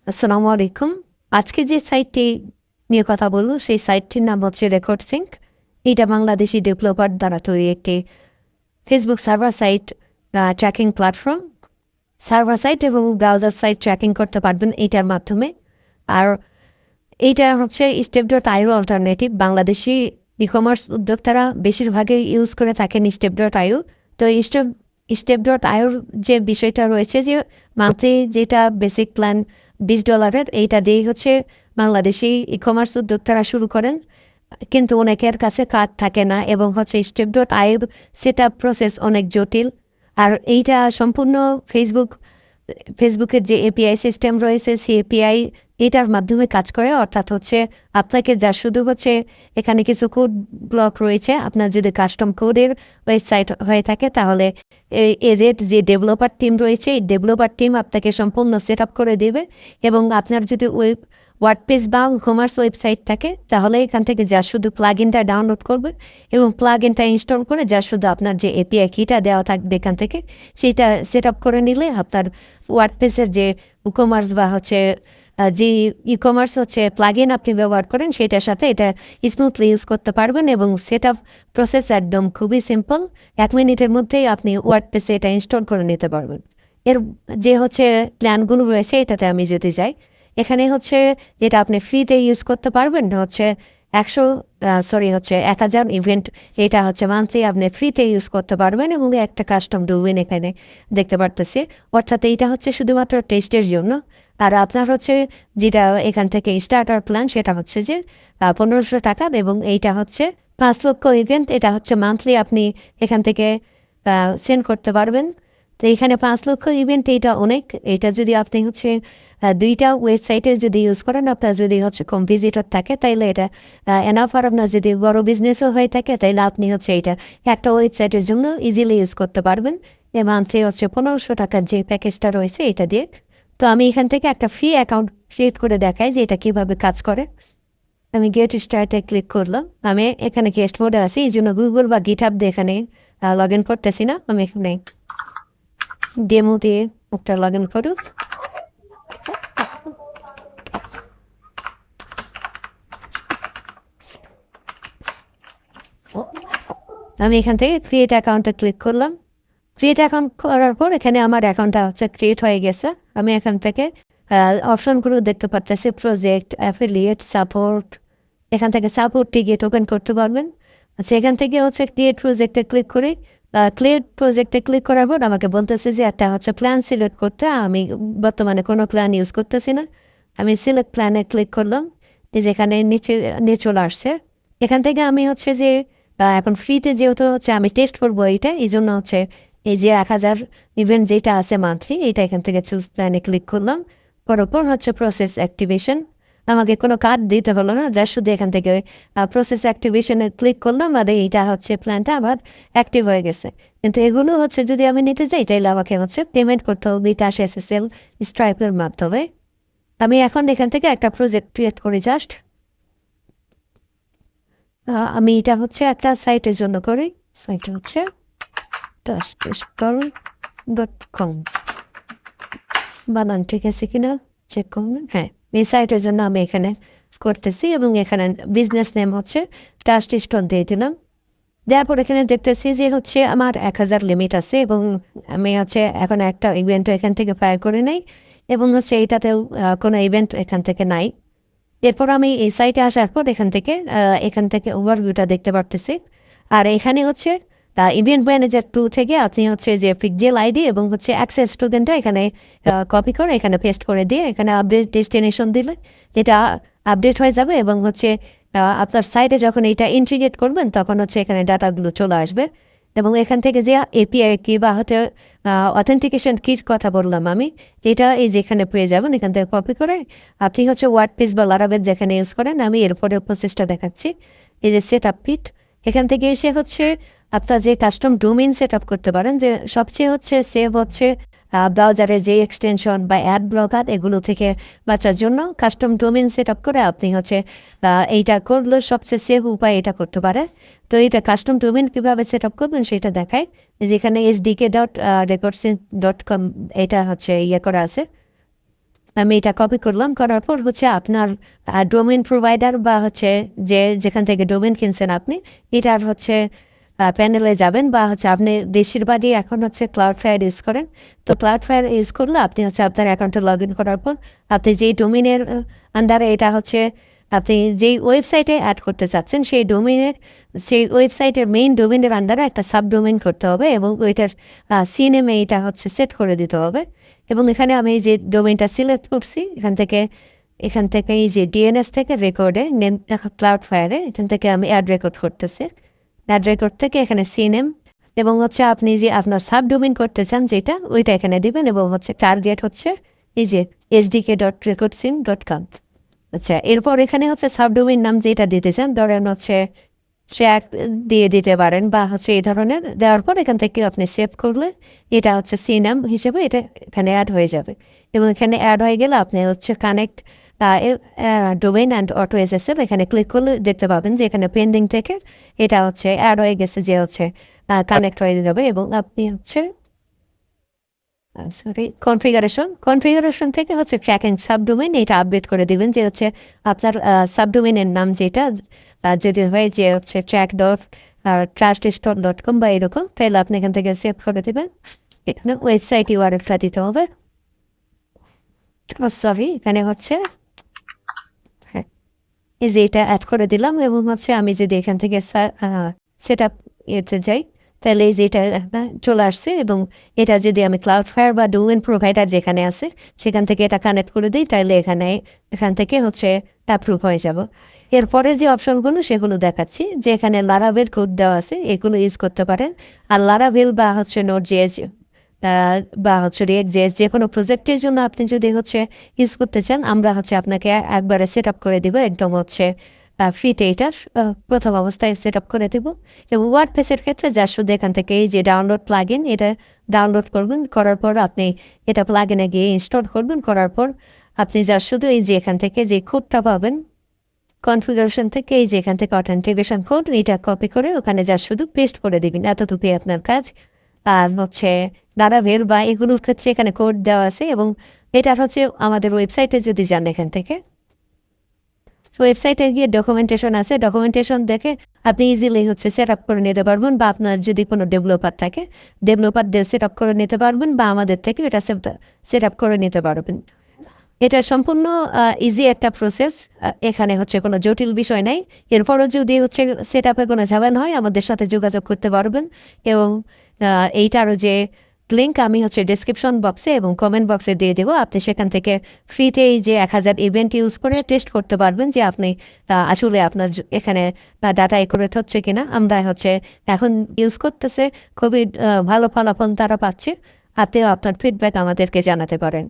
আসসালামু আলাইকুম। আজকে যে সাইটটি নিয়ে কথা বলব সেই সাইটটির নাম হচ্ছে রেকর্ড সিঙ্ক। এটা বাংলাদেশি ডেভেলপার দ্বারা তৈরি একটি Facebook server site tracking platform. Server site এবং ব্রাউজার সাইট ট্র্যাকিং করতে পারবেন এইটার মাধ্যমে। আর এইটা হচ্ছে স্টেপ.io অল্টারনেটিভ। বাংলাদেশি ই-কমার্স উদ্যোক্তারা বেশিরভাগই ইউজ করে থাকেন স্টেপ.io। তো স্টেপ.ioর যে বিষয়টা রয়েছে যে মান্থলি যেটা বেসিক প্ল্যান $20 এইটা দিয়েই হচ্ছে বাংলাদেশি ই-কমার্স উদ্যোক্তারা শুরু করেন, কিন্তু অনেকের কাছে কার্ড থাকে না এবং হচ্ছে স্টেপ.io সেট আপ প্রসেস অনেক জটিল। আর এইটা সম্পূর্ণ ফেসবুকের যে এপিআই সিস্টেম রয়েছে সেই এপিআই এটার মাধ্যমে কাজ করে, অর্থাৎ হচ্ছে আপনাকে যা শুধু হচ্ছে এখানে কিছু কোড ব্লক রয়েছে। আপনার যদি কাস্টম কোডের ওয়েবসাইট হয়ে থাকে তাহলে এজের যে ডেভেলপার টিম রয়েছে এই ডেভেলপার টিম আপনাকে সম্পূর্ণ সেট আপ করে দেবে। এবং আপনার যদি ওয়ার্ডপ্রেস বা কমার্স ওয়েবসাইট থাকে তাহলে এখান থেকে যা শুধু প্লাগ ইনটা ডাউনলোড করবে এবং প্লাগ ইনটা ইনস্টল করে যা শুধু আপনার যে এপিআই কিটা দেওয়া থাকবে এখান থেকে সেইটা সেট আপ করে নিলে আপনার ওয়ার্ডপ্রেসের যে কমার্স বা হচ্ছে যে ই-কমার্স হচ্ছে প্লাগ ইন আপনি ব্যবহার করেন সেটার সাথে এটা স্মুথলি ইউজ করতে পারবেন। এবং সেট আপ প্রসেস একদম খুবই সিম্পল, 1 মিনিটের মধ্যেই আপনি ওয়ার্ডপ্রেসে এটা ইনস্টল করে নিতে পারবেন। এর যে হচ্ছে প্ল্যানগুলো রয়েছে এটাতে আমি যদি যাই, এখানে হচ্ছে যেটা আপনি ফ্রিতে ইউজ করতে পারবেন হচ্ছে 1000 ইভেন্ট। এটা হচ্ছে মান্থলি আপনি ফ্রিতে ইউজ করতে পারবেন এবং একটা কাস্টম ডোমেইন এখানে দেখতে পারতেছি, অর্থাৎ এইটা হচ্ছে শুধুমাত্র টেস্টের জন্য। আর আপনার হচ্ছে যেটা এখান থেকে স্টার্টার প্ল্যান সেটা হচ্ছে যে $1500 এবং এইটা হচ্ছে 5 লক্ষ ইভেন্ট। এটা হচ্ছে মান্থলি আপনি এখান থেকে সেন্ড করতে পারবেন। তো এখানে 5 লক্ষ ইভেন্ট এইটা অনেক। এটা যদি আপনি হচ্ছে 2টা ওয়েবসাইটে যদি ইউজ করেন, আপনার যদি হচ্ছে কম ভিজিটর থাকে তাইলে এটা এনাফ। আর আপনার যদি বড় বিজনেসও হয়ে থাকে তাইলে আপনি হচ্ছে এটা একটা ওয়েবসাইটের জন্য ইজিলি ইউজ করতে পারবেন। এ মান্থলি হচ্ছে $1500 যে প্যাকেজটা রয়েছে এটা দিয়ে। তো আমি এখান থেকে একটা ফ্রি অ্যাকাউন্ট ক্রিয়েট করে দেখাই যে এটা কীভাবে কাজ করে। আমি গেট স্টার্টে ক্লিক করলাম। আমি এখানে গেস্ট মোডে আছি, এই জন্য গুগল বা গিটহাব দিয়ে এখানে লগ ইন করতেছি না। আমি এখানে ডেমো দিয়ে একটা লগ ইন করুক। আমি এখান থেকে ক্রিয়েট অ্যাকাউন্টে ক্লিক করলাম। ক্রিয়েট অ্যাকাউন্ট করার পর এখানে আমার অ্যাকাউন্টটা হচ্ছে ক্রিয়েট হয়ে গেছে। আমি এখান থেকে অপশনগুলো দেখতে পারতেছি, প্রজেক্ট, অ্যাফিলিয়েট, সাপোর্ট। এখান থেকে সাপোর্ট টিকিট ওপেন করতে পারবেন। আচ্ছা, এখান থেকে হচ্ছে ক্রিয়েট প্রজেক্টে ক্লিক করি। ক্রিয়েট প্রজেক্টে ক্লিক করার পর আমাকে বলতেছে যে একটা হচ্ছে প্ল্যান সিলেক্ট করতে। আমি বর্তমানে কোনো প্ল্যান ইউজ করতেছি না। আমি সিলেক্ট প্ল্যানে ক্লিক করলাম, যেখানে নিচে চলে আসছে। এখান থেকে আমি হচ্ছে যে এখন ফ্রিতে যেহেতু হচ্ছে আমি টেস্ট করবো এইটা, এই জন্য হচ্ছে এই যে 1000 ইভেন্ট যেটা আছে মান্থলি এইটা এখান থেকে চুজ প্ল্যানে ক্লিক করলাম। করার পর হচ্ছে প্রসেস অ্যাক্টিভেশন। আমাকে কোনো কার্ড দিতে হলো না, যা শুধু এখান থেকে প্রসেস অ্যাক্টিভেশনে ক্লিক করলাম আর এইটা হচ্ছে প্ল্যানটা আবার অ্যাক্টিভ হয়ে গেছে। কিন্তু এগুলো হচ্ছে যদি আমি নিতে যাই তাহলে আমাকে হচ্ছে পেমেন্ট করতে হবে বিকাশ, SSL, স্ট্রাইপের মাধ্যমে। আমি এখন এখান থেকে একটা প্রজেক্ট ক্রিয়েট করি জাস্ট। আমি এটা হচ্ছে একটা সাইটের জন্য করি। সাইটটা হচ্ছে .com। বানান ঠিক আছে কিনা চেক করবেন। হ্যাঁ, এই সাইটের জন্য আমি এখানে করতেছি এবং এখানে বিজনেস নেম হচ্ছে টাস্ট স্টোন দিয়ে দিলাম। দেওয়ার পর এখানে দেখতেছি যে হচ্ছে আমার 1000 লিমিট আছে এবং আমি হচ্ছে এখন একটা ইভেন্টও এখান থেকে ফায়ার করে নেই এবং হচ্ছে এইটাতেও কোনো ইভেন্ট এখান থেকে নাই। এরপর আমি এই সাইটে আসার পর এখান থেকে ওভারভিউটা দেখতে পারতেছি। আর এখানে হচ্ছে ইভেন্ট ম্যানেজার 2 থেকে আপনি হচ্ছে যে পিকজেল আইডি এবং হচ্ছে অ্যাক্সেস স্টুডেন্টটা এখানে কপি করে এখানে পেস্ট করে দিয়ে এখানে আপডেট ডেস্টিনেশন দিলে এটা আপডেট হয়ে যাবে এবং হচ্ছে আপনার সাইটে যখন এটা ইন্টিগ্রেট করবেন তখন হচ্ছে এখানে ডাটাগুলো চলে আসবে। এবং এখান থেকে যে এপিআই কি বা হচ্ছে অথেন্টিকেশন কির কথা বললাম আমি, এটা এই যেখানে পেয়ে যাবেন এখান থেকে কপি করে আপনি হচ্ছে ওয়ার্ডপ্রেস বা লারাভেল যেখানে ইউজ করেন, আমি এরপরের প্রসেসটা দেখাচ্ছি। এই যে সেট আপ পিট, এখান থেকে এসে হচ্ছে আপনার যে কাস্টম ডোমেইন সেট আপ করতে পারেন, যে সবচেয়ে হচ্ছে সেভ হচ্ছে ব্রাউজারে যে এক্সটেনশন বা অ্যাড ব্লকার এগুলো থেকে বাঁচার জন্য কাস্টম ডোমেইন সেট আপ করে আপনি হচ্ছে এইটা করলে সবচেয়ে সেভ উপায় এটা করতে পারে। তো এইটা কাস্টম ডোমেইন কীভাবে সেট আপ করবেন সেটা দেখায়। যেখানে sdk.recordSync.com এটা হচ্ছে ইয়ে করা আছে, আমি এটা কপি করলাম, করার পর হচ্ছে আপনার ডোমেন প্রোভাইডার বা হচ্ছে যেখান থেকে ডোমেন কিনছেন আপনি, এটার হচ্ছে প্যানেলে যাবেন, বা হচ্ছে আপনি বেশিরভাগই এখন হচ্ছে ক্লাউডফেয়ার ইউজ করেন। তো ক্লাউডফেয়ার ইউজ করলে আপনি হচ্ছে আপনার অ্যাকাউন্টে লগ ইন করার পর আপনি যেই ডোমেনের আন্ডারে এটা হচ্ছে আপনি যেই ওয়েবসাইটে অ্যাড করতে চাচ্ছেন সেই ওয়েবসাইটের মেইন ডোমেনের আন্ডারে একটা সাব ডোমেন করতে হবে, এবং ওইটার সিনেমে এটা হচ্ছে সেট করে দিতে হবে। এবং এখানে আমি যে ডোমেনটা সিলেক্ট করছি এখান থেকে এই যে ডিএনএস থেকে রেকর্ডে নেম ক্লাউডফায়ারে এখান থেকে আমি অ্যাড রেকর্ড করতেছি। অ্যাড রেকর্ড থেকে এখানে সিনেম এবং হচ্ছে আপনি যে আপনার সাব ডোমেন করতে চান যেটা ওইটা এখানে দিবেন, এবং হচ্ছে টার্গেট হচ্ছে এই যে sdk.recordsim.com। আচ্ছা, এরপর এখানে হচ্ছে সাবডোমেইন নাম যেটা দিতে চান, ধরেন হচ্ছে ট্র্যাক দিয়ে দিতে পারেন, বা হচ্ছে এই ধরনের দেওয়ার পর এখান থেকে আপনি সেভ করলে এটা হচ্ছে সি নাম হিসেবে এটা এখানে অ্যাড হয়ে যাবে। এবং এখানে অ্যাড হয়ে গেলে আপনি হচ্ছে connect domain and auto SSL এখানে ক্লিক করলে দেখতে পাবেন যে এখানে পেন্ডিং থেকে এটা হচ্ছে অ্যাড হয়ে গেছে, যে হচ্ছে কানেক্ট হয়ে যাবে। এবং আপনি হচ্ছে কনফিগারেশন থেকে হচ্ছে ট্র্যাকিং সাবডোমেইন এটা আপডেট করে দিবেন, যে হচ্ছে আপনার সাবডোমেইনের নাম যেটা যদি হয় যে হচ্ছে track.truststore.com বা এরকম, তাহলে আপনি এখান থেকে সেভ করে দেবেন। এখানে ওয়েবসাইট ইউআরএলটা দিতে হবে। সরি, এখানে হচ্ছে হ্যাঁ এই যে এটা অ্যাড করে দিলাম। এবং হচ্ছে আমি যদি এখান থেকে সেট আপ এতে যাই, তাহলে এই যে এটা চলে আসছে। এবং এটা যদি আমি ক্লাউডফায়ার বা ডোমেন প্রোভাইডার যেখানে আছে সেখান থেকে এটা কানেক্ট করে দিই, তাহলে এখান থেকে হচ্ছে অ্যাপ্রুভ হয়ে যাব। এরপরে যে অপশনগুলো সেগুলো দেখাচ্ছি, যে এখানে লারাভেল কোড দেওয়া আছে, এগুলো ইউজ করতে পারেন। আর লারাভেল বা হচ্ছে নোড.js বা হচ্ছে রিয়েক্ট.js যে কোনো প্রজেক্টের জন্য আপনি যদি হচ্ছে ইউজ করতে চান, আমরা হচ্ছে আপনাকে একবারে সেট আপ করে দিব, একদম হচ্ছে ফ্রিতে এটা প্রথম অবস্থায় সেট আপ করে দেব। এবং ওয়ার্ডপ্রেসের ক্ষেত্রে যা শুধু এখান থেকে এই যে ডাউনলোড প্লাগইন এটা ডাউনলোড করবেন, করার পর আপনি এটা প্লাগইনে গিয়ে ইনস্টল করবেন, করার পর আপনি যা শুধু এই যে এখান থেকে যে কোডটা পাবেন কনফিগারেশন থেকে, এই যে এখান থেকে অথেন্টিকেশন কোড এটা কপি করে ওখানে যা শুধু পেস্ট করে দিবেন, এতটুকুই আপনার কাজ। আর হচ্ছে লারাভেল বা এগুলোর ক্ষেত্রে এখানে কোড দেওয়া আছে। এবং এটা হচ্ছে আমাদের ওয়েবসাইটে যদি যান এখান থেকে ওয়েবসাইটে গিয়ে ডকুমেন্টেশন আছে, ডকুমেন্টেশন দেখে আপনি ইজিলি হচ্ছে সেট আপ করে নিতে পারবেন, বা আপনার যদি কোনো ডেভেলপার থাকে ডেভেলপার দিয়ে সেট আপ করে নিতে পারবেন, বা আমাদের থেকে এটা সেট আপ করে নিতে পারবেন। এটা সম্পূর্ণ ইজি একটা প্রসেস, এখানে হচ্ছে কোনো জটিল বিষয় নাই। এরপরও যদি হচ্ছে সেট আপে কোনো ঝামেলা হয় আমাদের সাথে যোগাযোগ করতে পারবেন। এবং এইটারও যে লিঙ্ক আমি হচ্ছে ডেসক্রিপশন বক্সে এবং কমেন্ট বক্সে দিয়ে দেবো, আপনি সেখান থেকে ফ্রিতে এই যে 1000 ইভেন্ট ইউজ করে টেস্ট করতে পারবেন যে আপনি আসলে আপনার এখানে ডাটা একুরেট হচ্ছে কিনা। আমরা হচ্ছে এখন ইউজ করতেছে, খুবই ভালো ফলাফল তারা পাচ্ছে। আপনিও আপনার ফিডব্যাক আমাদেরকে জানাতে পারেন।